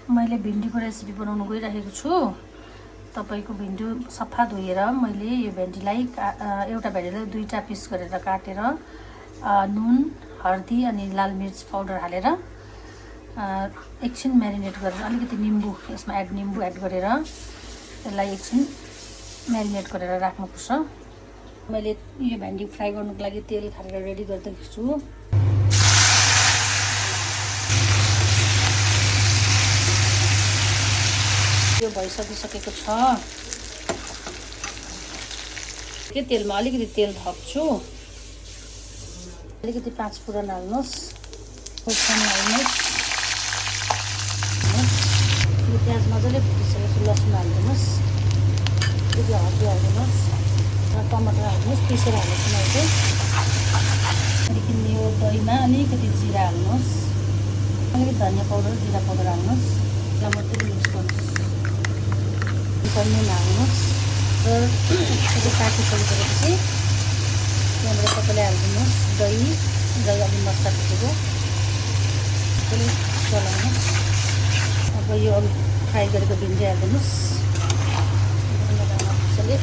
मैले भिन्डीको रेसिपी बनाउन गइरहेको छु। तपाईको भिन्डी सफा धोएर मैले यो भेन्डीलाई एउटा भेन्डीलाई दुईटा पिस गरेर काटेर नुन हर्दी अनि लाल मिर्च पाउडर हालेर एकछिन म्यारिनेट गरेर अलिकति निम्बु एड गरेर त्यसलाई एकछिन म्यारिनेट गरेर राख्नुपर्छ। मैले यो भेन्डी फ्राई गर्नुको लागि तेल खारेर रेडी गरिदिएको छु। यो भइसकिसकेको छ। के तेलमा अलिकति तेल थप्छु। अलिकति 5 फुरन हाल्नुस्। खोर्सानी हाल्नुस्। यो प्याज मजाले भुटिसकेपछि लसुन हाल्नुस्। हर्दी हाल्नुस् र टमाटर हाल्नुस्। पिसेर हाल्नुस्। मैले अलिकति यो दहीमा अलिकति जिरा हाल्नुस्। अलिकति धनिया पाउडर जिरा पाउडर हाल्नुस्। टमाटर मिक्स गर्नुस्। नुन हाल्नुस् र यसरी काटिसकेपछि त्यहाँबाट तपाईँले हालिदिनुहोस् दही अलि मसला पिसेको पनि चलाउनुहोस्। अब यो फ्राई गरेको भिन्डी हालिदिनुहोस्। मजाले